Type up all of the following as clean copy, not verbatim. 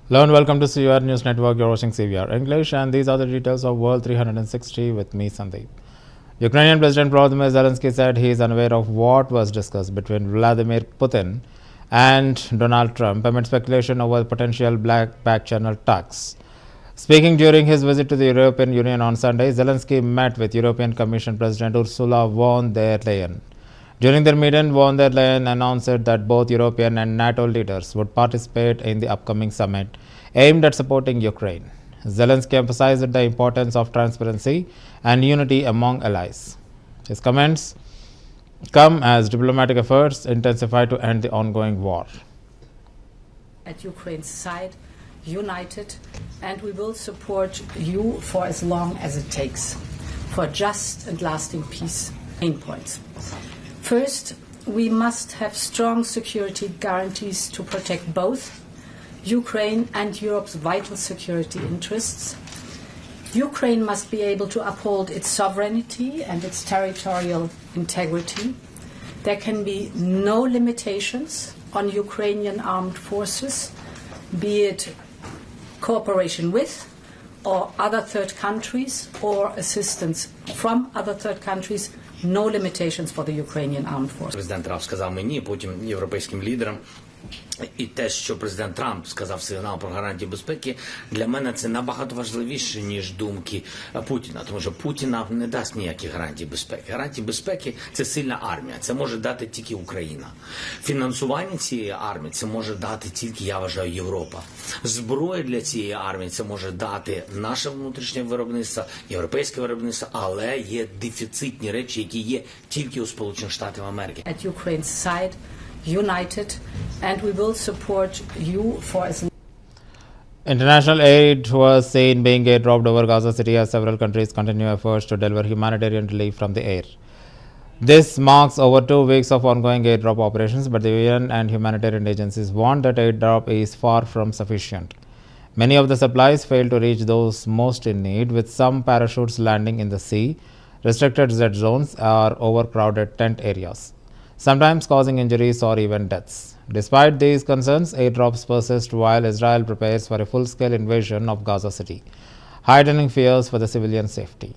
Hello and welcome to CVR News Network. You're watching CVR English, and these are the details of World 360 with me, Sandeep. Ukrainian President Volodymyr Zelensky said he is unaware of what was discussed between Vladimir Putin and Donald Trump amid speculation over potential black back channel talks. Speaking during his visit to the European Union on Sunday, Zelensky met with European Commission President Ursula von der Leyen. During their meeting, von der Leyen announced that both European and NATO leaders would participate in the upcoming summit aimed at supporting Ukraine. Zelensky emphasized the importance of transparency and unity among allies. His comments come as diplomatic efforts intensify to end the ongoing war. At Ukraine's side, united, and we will support you for as long as it takes for just and lasting peace. Main points. First, we must have strong security guarantees to protect both Ukraine and Europe's vital security interests. Ukraine must be able to uphold its sovereignty and its territorial integrity. There can be no limitations on Ukrainian armed forces, be it cooperation with or other third countries or assistance from other third countries. No limitations for the Ukrainian armed forces. Президент Трамп сказав мені, потім європейським лідерам, і те, що президент Трамп сказав сигнал про гарантії безпеки, для мене це набагато важливіше, ніж думки Путіна, тому що Путіна не дасть ніяких гарантій безпеки. Гарантії безпеки – це сильна армія, це може дати тільки Україна. Фінансування цієї армії – це може дати тільки, я вважаю, Європа. Зброю для цієї армії – це може дати наше внутрішнє виробництво, європейське виробництво, але є дефіцитні речі, які є тільки у Сполучених Штатів Америки. At Ukraine's side, united, and we will support you for as long. International aid was seen being airdropped over Gaza City as several countries continue efforts to deliver humanitarian relief from the air. This marks over 2 weeks of ongoing airdrop operations, but the UN and humanitarian agencies warn that airdrop is far from sufficient. Many of the supplies fail to reach those most in need, with some parachutes landing in the sea, restricted Z zones, or overcrowded tent areas, sometimes causing injuries or even deaths. Despite these concerns, airdrops persist while Israel prepares for a full-scale invasion of Gaza City, heightening fears for the civilian safety.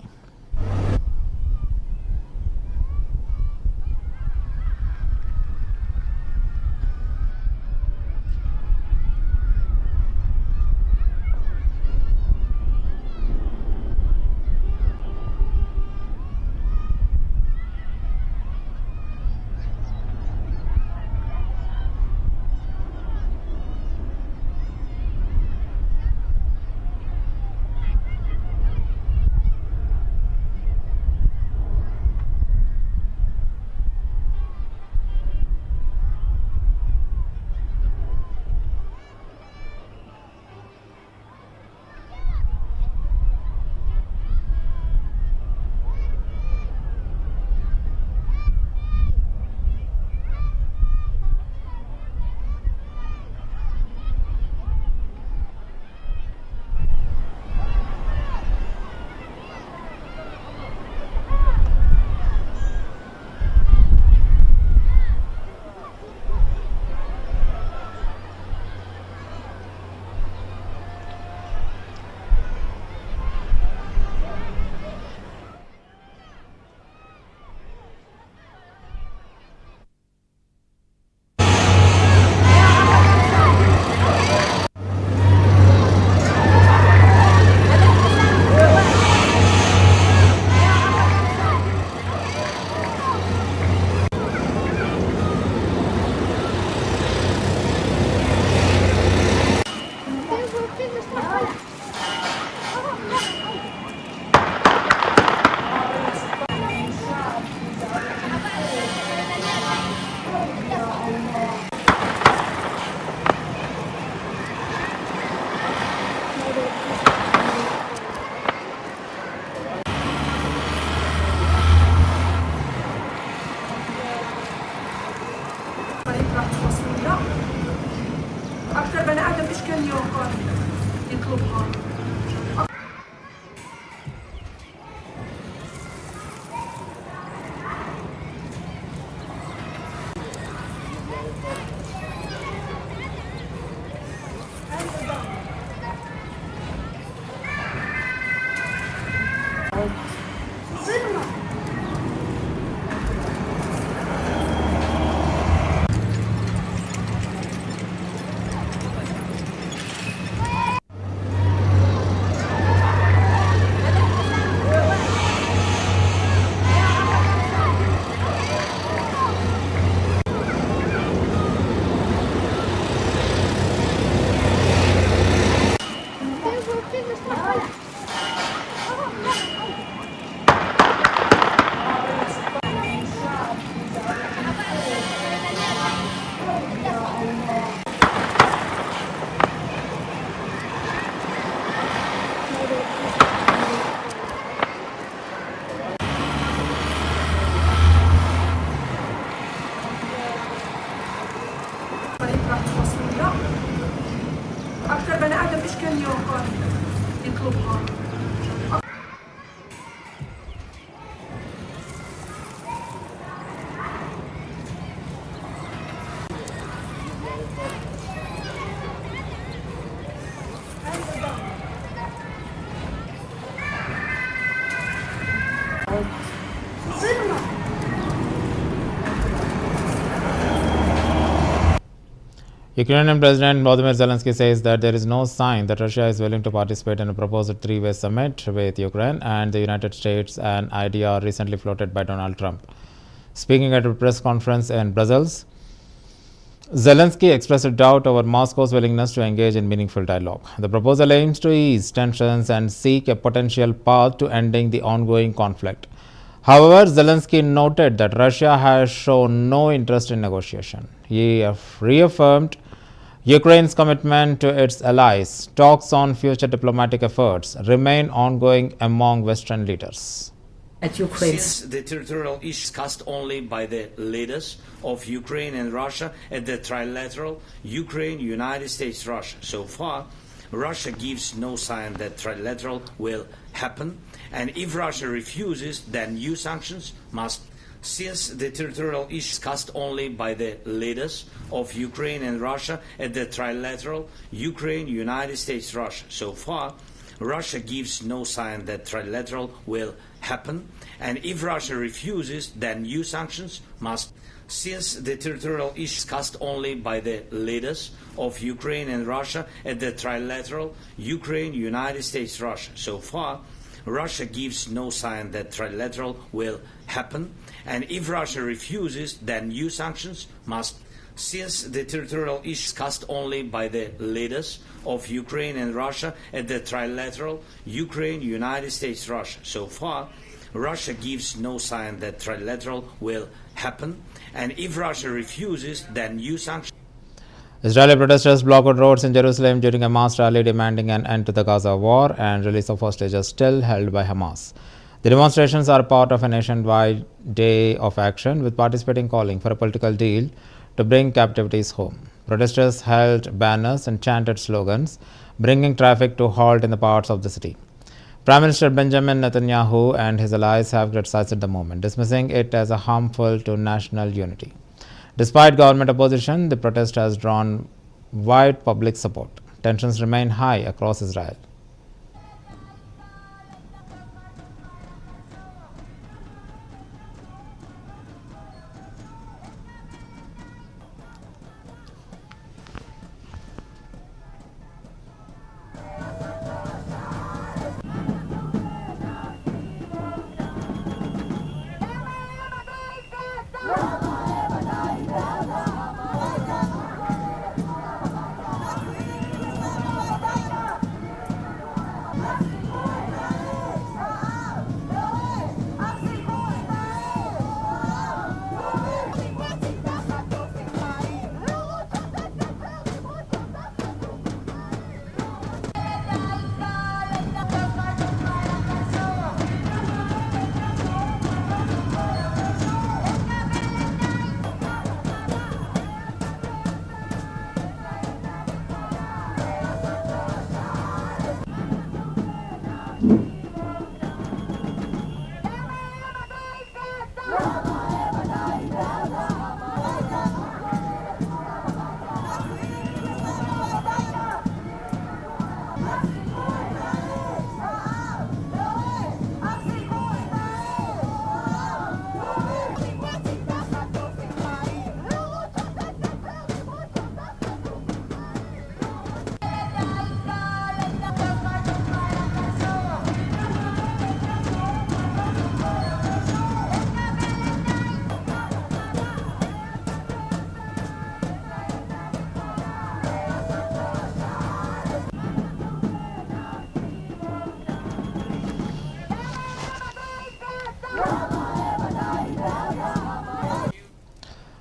أكثر بني آدم إيش كان يطلبها. بني ادم ايش كان ياكل يطلبها. Ukrainian President Volodymyr Zelensky says that there is no sign that Russia is willing to participate in a proposed three-way summit with Ukraine and the United States, an idea recently floated by Donald Trump. Speaking at a press conference in Brussels, Zelensky expressed a doubt over Moscow's willingness to engage in meaningful dialogue. The proposal aims to ease tensions and seek a potential path to ending the ongoing conflict. However, Zelensky noted that Russia has shown no interest in negotiation. He reaffirmed Ukraine's commitment to its allies. Talks on future diplomatic efforts remain ongoing among Western leaders. At Ukraine. Since the territorial issue is discussed only by the leaders of Ukraine and Russia at the trilateral Ukraine, United States, Russia. So far, Russia gives no sign that trilateral will happen, and if Russia refuses, then new sanctions must. Since the territorial issue is discussed only by the leaders of Ukraine and Russia at the trilateral Ukraine, United States, Russia. So far, Russia gives no sign that trilateral will happen, and if Russia refuses, then new sanctions must. Since the territorial issue is discussed only by the leaders of Ukraine and Russia at the trilateral Ukraine, United States, Russia. So far, Russia gives no sign that trilateral will happen, and if Russia refuses, then new sanctions must. Since the territorial issue is discussed only by the leaders of Ukraine and Russia at the trilateral Ukraine, United States, Russia. So far, Russia gives no sign that trilateral will happen, and if Russia refuses, then new sanctions. Israeli protesters blocked roads in Jerusalem during a mass rally demanding an end to the Gaza war and release of hostages still held by Hamas. The demonstrations are part of a nationwide day of action, with participating calling for a political deal to bring captivities home. Protesters held banners and chanted slogans, bringing traffic to a halt in the parts of the city. Prime Minister Benjamin Netanyahu and his allies have criticized the movement, dismissing it as harmful to national unity. Despite government opposition, the protest has drawn wide public support. Tensions remain high across Israel.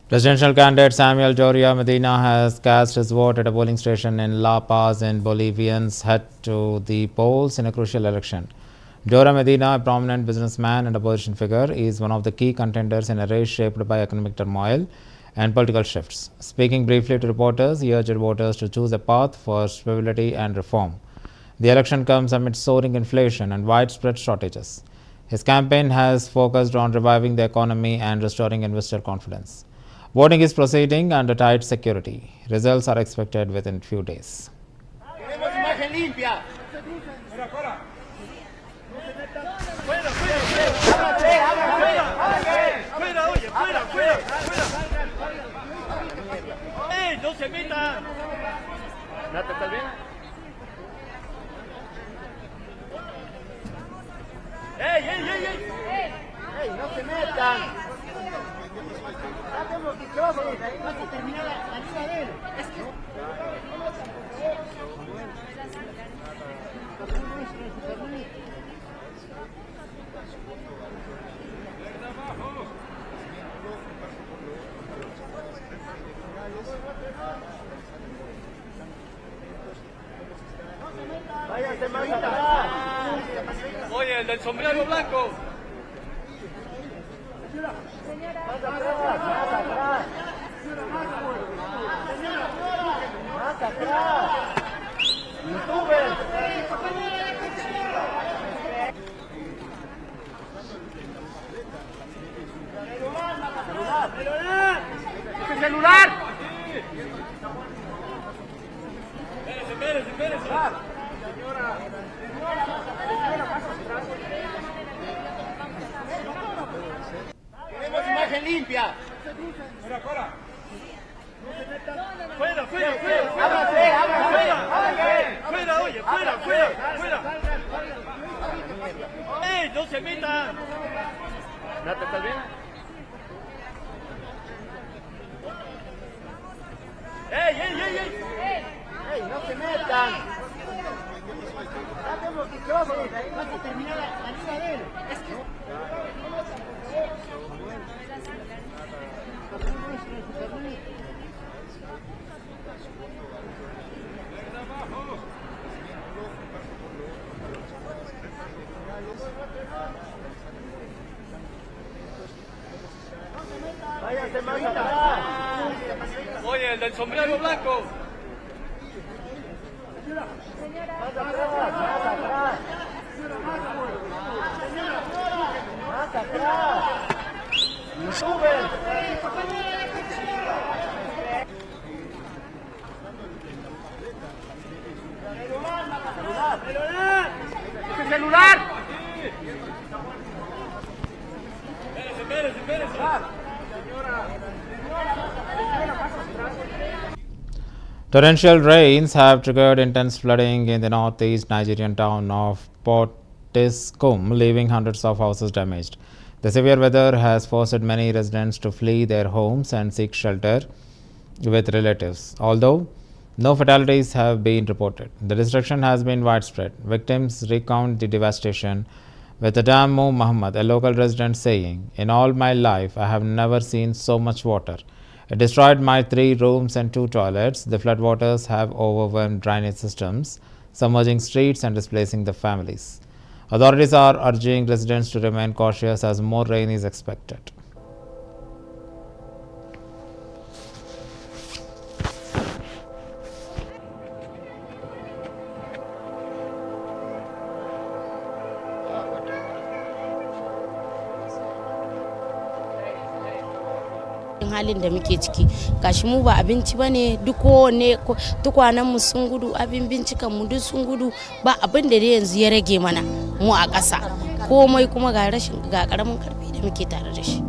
Presidential candidate Samuel Joria Medina has cast his vote at a polling station in La Paz in Bolivians head to the polls in a crucial election. Joria Medina, a prominent businessman and opposition figure, is one of the key contenders in a race shaped by economic turmoil and political shifts. Speaking briefly to reporters, he urged voters to choose a path for stability and reform. The election comes amid soaring inflation and widespread shortages. His campaign has focused on reviving the economy and restoring investor confidence. Voting is proceeding under tight security. Results are expected within few days. ¡No se metan! ¿Nata, estás bien? ¡Ey, ey, ey, ey! ¡Ey, no se metan! ¡Hacemos que se va a terminar la liga de él! ¡Váyanse más atrás! ¡Oye, el del sombrero blanco! ¡Más atrás! ¡Más atrás! ¡Más atrás! ¡Youtuber! ¡Celular! ¡Ese celular! Espérese. Queremos imagen limpia. Fuera. Fuera, oye, fuera. ¡Ey, no se metan! ¿Nata, estás bien? ¡Ey, no se metan! ¡Hacemos que se va a terminar la liga de él! ¡Váyanse más atrás! ¡Oye, el del sombrero blanco! ¡Más atrás! ¡Youtuber! ¡Celular! ¡Ese celular! Espérese. Torrential rains have triggered intense flooding in the northeast Nigerian town of Potiskum, leaving hundreds of houses damaged. The severe weather has forced many residents to flee their homes and seek shelter with relatives. Although no fatalities have been reported, the destruction has been widespread. Victims recount the devastation, with Adamu Muhammad, a local resident, saying, "In all my life, I have never seen so much water. It destroyed my 3 rooms and 2 toilets. The floodwaters have overwhelmed drainage systems, submerging streets and displacing the families." Authorities are urging residents to remain cautious as more rain is expected. halin da muke ciki gashi mu ba abinci bane duk kowane tukwanen mu sun gudu, abin bincikan mu duk sun gudu, ba abin da yanzu ya rage mana mu a ƙasa komai, kuma ga karamin karfi da muke tare da shi.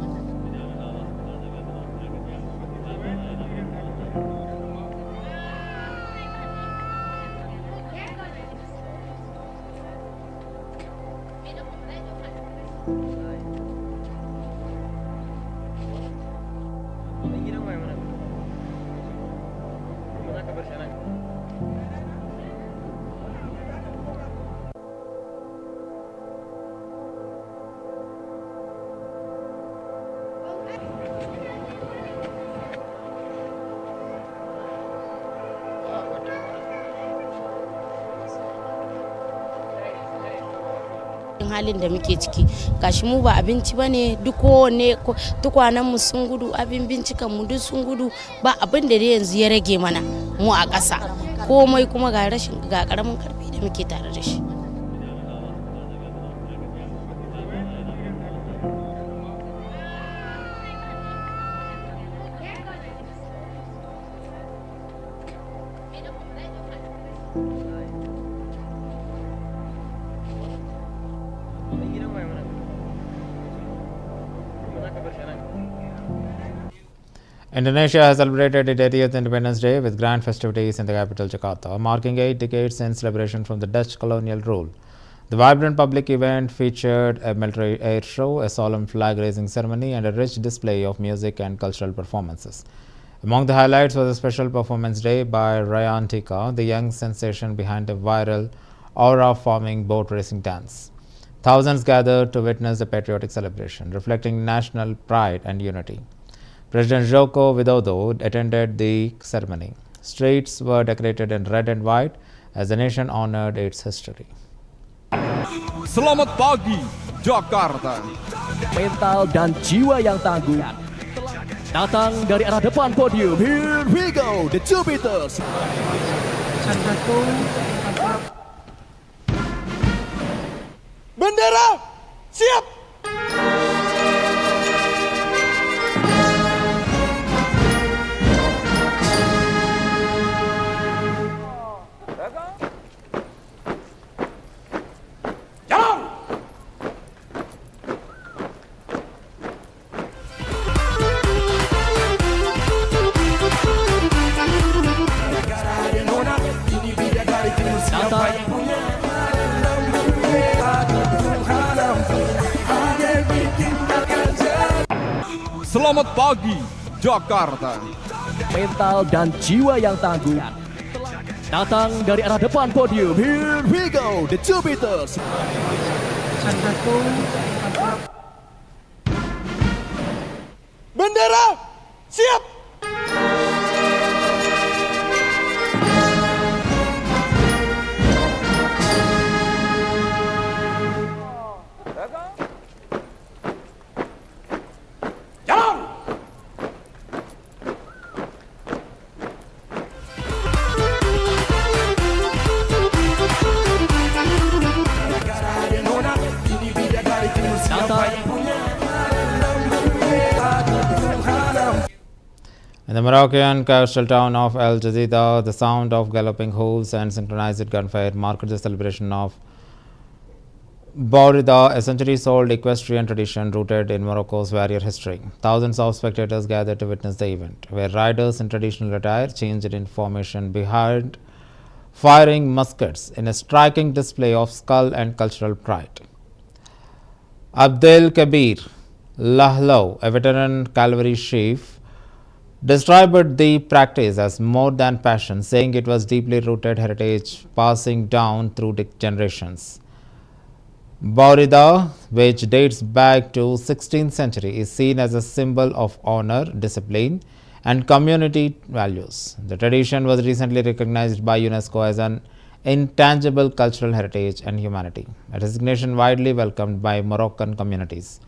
halin da muke ciki gashi mu ba abinci bane duk kowanne tukwanen mu sun gudu abin bincikan mu duk sun gudu ba abin da yanzu ya rage mana mu a ƙasa komai kuma ga karamin karfi da muke tare da shi. Indonesia has celebrated its 80th Independence Day with grand festivities in the capital Jakarta, marking 8 decades since liberation from the Dutch colonial rule. The vibrant public event featured a military air show, a solemn flag-raising ceremony, and a rich display of music and cultural performances. Among the highlights was a special performance day by Ryan Tika, the young sensation behind a viral, aura-forming boat racing dance. Thousands gathered to witness the patriotic celebration, reflecting national pride and unity. President Joko Widodo attended the ceremony. Streets were decorated in red and white as the nation honored its history. Selamat pagi, Jakarta. Mental dan jiwa yang tangguh datang dari arah depan podium. Here we go, the Jupiters. Bendera, siap. Selamat pagi, Jakarta. Mental dan jiwa yang tangguh datang dari arah depan podium. Here we go, the Jupiters. Bendera, siap. In the Moroccan coastal town of El Jadida, the sound of galloping hooves and synchronized gunfire marked the celebration of Bourida, a centuries-old equestrian tradition rooted in Morocco's warrior history. Thousands of spectators gathered to witness the event, where riders in traditional attire changed in formation behind firing muskets in a striking display of skill and cultural pride. Abdel Kabir Lahlow, a veteran cavalry chief, described the practice as more than passion, saying it was deeply rooted heritage passing down through generations. Bourida, which dates back to 16th century, is seen as a symbol of honor, discipline, and community values. The tradition was recently recognized by UNESCO as an intangible cultural heritage and humanity, a designation widely welcomed by Moroccan communities.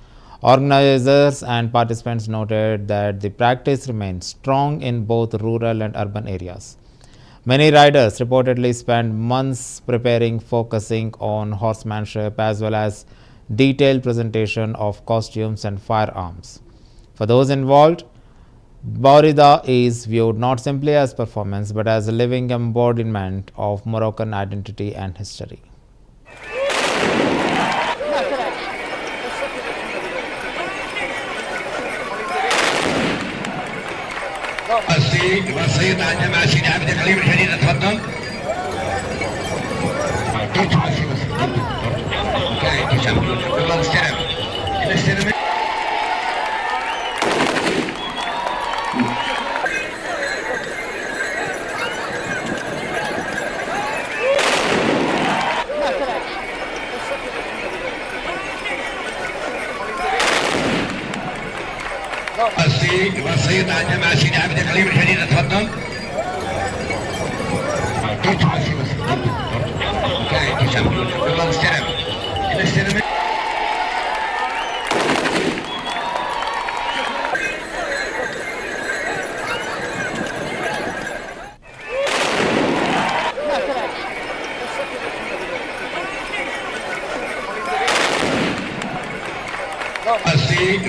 Organizers and participants noted that the practice remains strong in both rural and urban areas. Many riders reportedly spend months preparing, focusing on horsemanship as well as detailed presentation of costumes and firearms. For those involved, Bourida is viewed not simply as performance but as a living embodiment of Moroccan identity and history. وصيت عن جماعة سيدي عبد الحليم الحديد اتفضل. والله مستلم. وصيت عن جماعة سيدي عبد الحليم الحديد اتفضل. والله مستلم.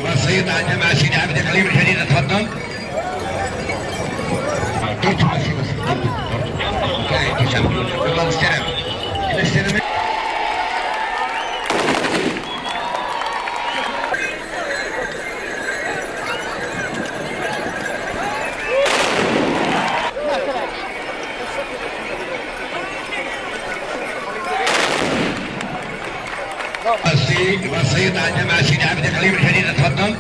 وصية عن جماعة سيدي عبد الحليم الحديد اتفضل. اوكي تشامبيون يلا نستلم. نستلم. وصية عن جماعة سيدي عبد الحليم الحديد اتفضل.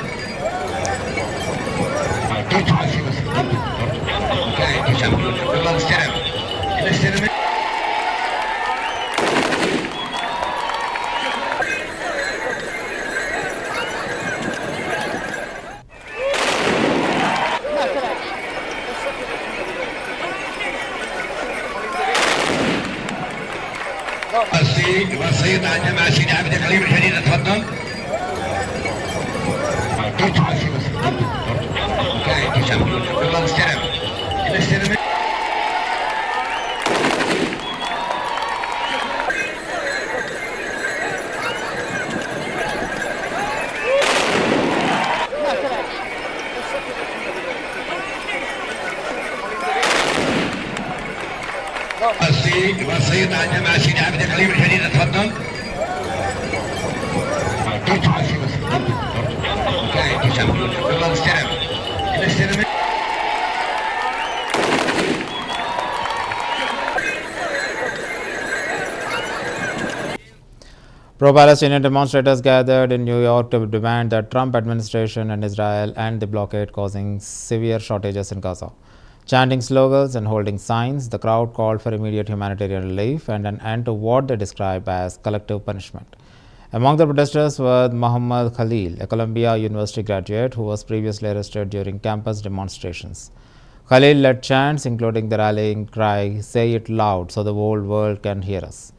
اوكي تشامبيون يلا نستلم. نستلم. وصية عن جماعة سيدي عبد الحليم الحديد اتفضل. اوكي تشامبيون يلا نستلم. نستلم. وصية عن جماعة سيدي عبد الحليم الحديد اتفضل. اوكي تشامبيون يلا نستلم. نستلم. Pro-Palestinian demonstrators gathered in New York to demand the Trump administration and Israel end the blockade causing severe shortages in Gaza. Chanting slogans and holding signs, the crowd called for immediate humanitarian relief and an end to what they describe as collective punishment. Among the protesters were Muhammad Khalil, a Columbia University graduate who was previously arrested during campus demonstrations. Khalil led chants including the rallying cry, "Say it loud so the whole world can hear us."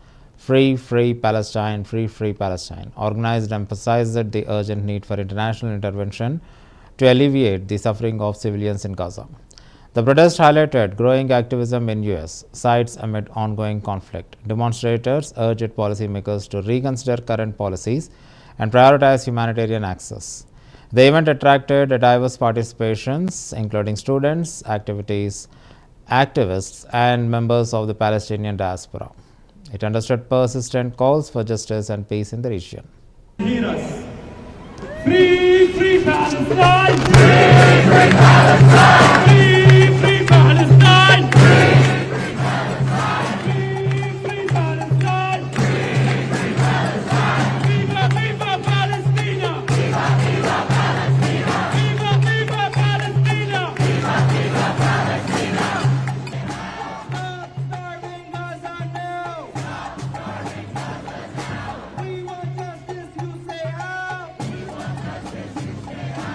Free, free Palestine, free, free Palestine. Organized emphasized the urgent need for international intervention to alleviate the suffering of civilians in Gaza. The protest highlighted growing activism in U.S. sites amid ongoing conflict. Demonstrators urged policymakers to reconsider current policies and prioritize humanitarian access. The event attracted diverse participations, including students, activists, and members of the Palestinian diaspora. It understood persistent calls for justice and peace in the region. Free, free Palestine! Free, free Palestine! Free, free Palestine! Free, free Palestine! Free, free Palestine! Free, free Palestine! Viva, viva Palestina! Viva, viva Palestina! Viva, viva Palestina! Viva, viva Palestina! Stop starving Gaza now! Stop starving Gaza now! We want justice, you say how? We want justice, you say how?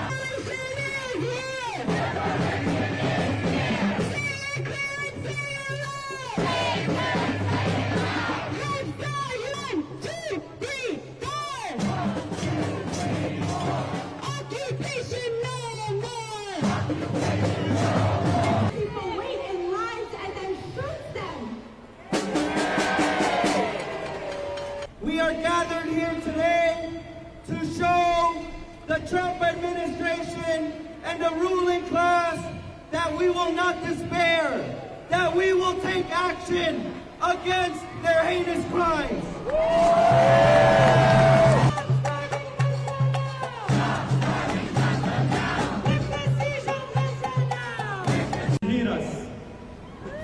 People wait in lines and then shoot them. We are gathered here today to show the Trump administration and the ruling class that we will not despair, that we will take action against their heinous crimes.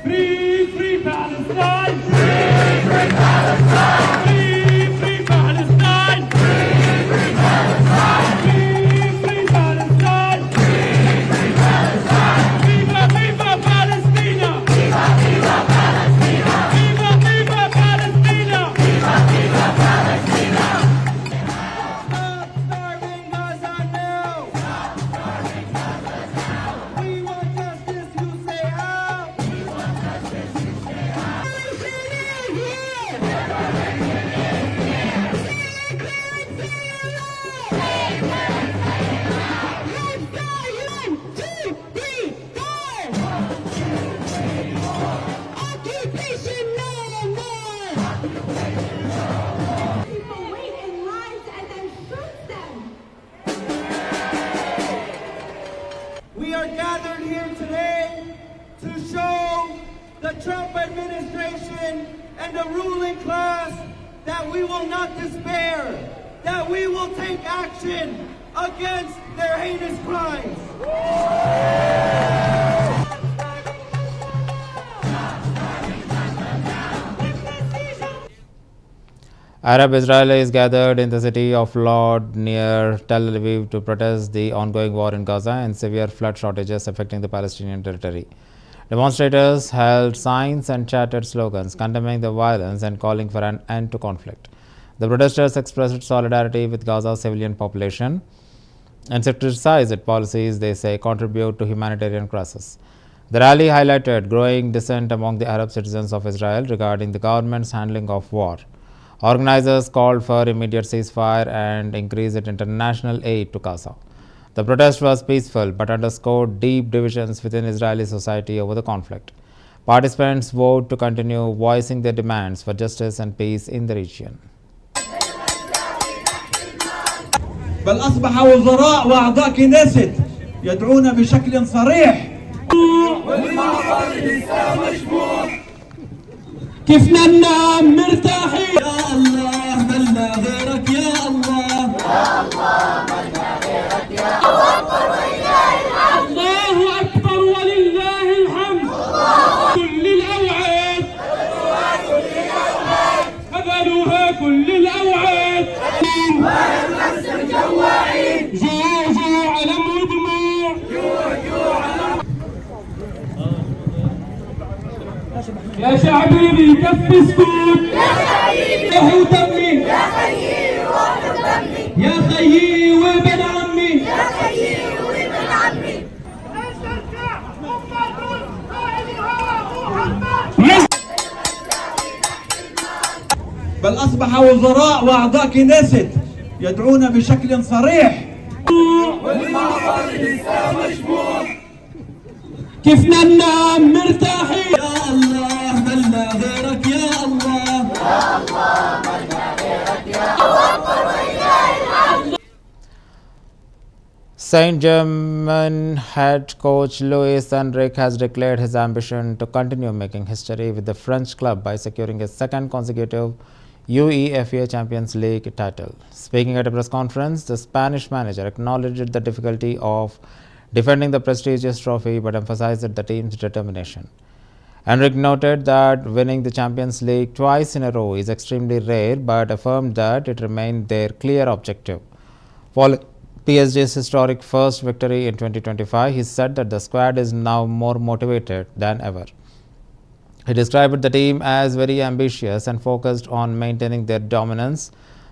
Free, free Palestine! Free, free Palestine! Free, free Palestine! Free, free Palestine! Free, free Palestine! Free, free Palestine! Viva, viva Palestina! Viva, viva Palestina! Viva, viva Palestina! Viva, viva Palestina! We are gathered here today to show the Trump administration and the ruling class that we will not despair, that we will take action against their heinous crimes. Arab Israelis gathered in the city of Lod near Tel Aviv to protest the ongoing war in Gaza and severe flood shortages affecting the Palestinian territory. Demonstrators held signs and chanted slogans condemning the violence and calling for an end to conflict. The protesters expressed solidarity with Gaza's civilian population and criticized policies they say contribute to humanitarian crisis. The rally highlighted growing dissent among the Arab citizens of Israel regarding the government's handling of war. Organizers called for immediate ceasefire and increased international aid to Gaza. The protest was peaceful but underscored deep divisions within Israeli society over the conflict. Participants vowed to continue voicing their demands for justice and peace in the region. بل أصبح وزراء وأعضاء كنيست يدعون بشكل صريح كيف ننام مرتاحين يا الله منا غيرك يا الله يا الله منا غيرك يا الله أكبر ولله الحمد كل الأوعاد هبلوها كل الأوعاد جوع علم ودموع يا شعبي بيكفي سكوت يا حبيبي روح ودمي يا خيي روح ودمي يا خيي وابن عمي يا خيي وابن عمي بل أصبح وزراء وأعضاء كنيست يدعون بشكل صريح كيف ننام مرتاحين يا الله منا غيرك يا الله يا الله منا غيرك يا الله. Saint Germain head coach Luis Enrique has declared his ambition to continue making history with the French club by securing his second consecutive UEFA Champions League title. Speaking at a press conference, the Spanish manager acknowledged the difficulty of defending the prestigious trophy but emphasized the team's determination. Enrique noted that winning the Champions League twice in a row is extremely rare but affirmed that it remained their clear objective. Following PSG's historic first victory in 2025, he said that the squad is now more motivated than ever. He described the team as very ambitious and focused on maintaining their dominance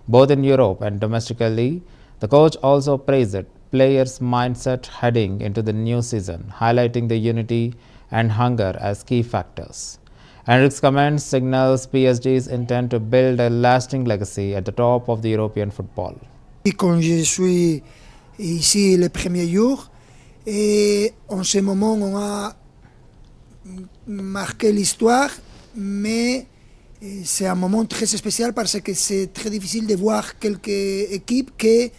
both in Europe and domestically. The coach also praised players' mindset heading into the new season, highlighting the unity and hunger as key factors. Enrique's comments signals PSG's intent to build a lasting legacy at the top of the European football. Quand je suis ici le premier jour, et en ce moment on a marqué l'histoire, mais c'est un moment très spécial parce que c'est très difficile de voir quelques équipes qui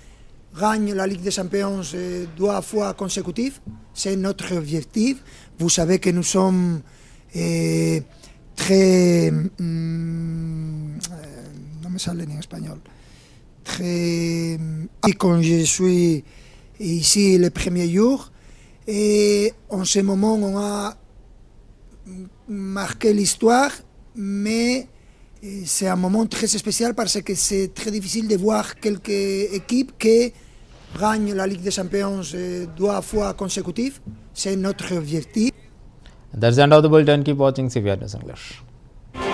gagnent la Ligue des Champions 2 fois consécutives. C'est notre objectif. Vous savez que nous sommes très... non me sale en espagnol. Très... Quand je suis ici le premier jour, et en ce moment on a marqué l'histoire, mais c'est un moment très spécial parce que c'est très difficile de voir quelques équipes qui gagnent la Ligue des Champions 2 fois consécutives. C'est notre objectif. That's the end of the bulletin. Keep watching CVR News English.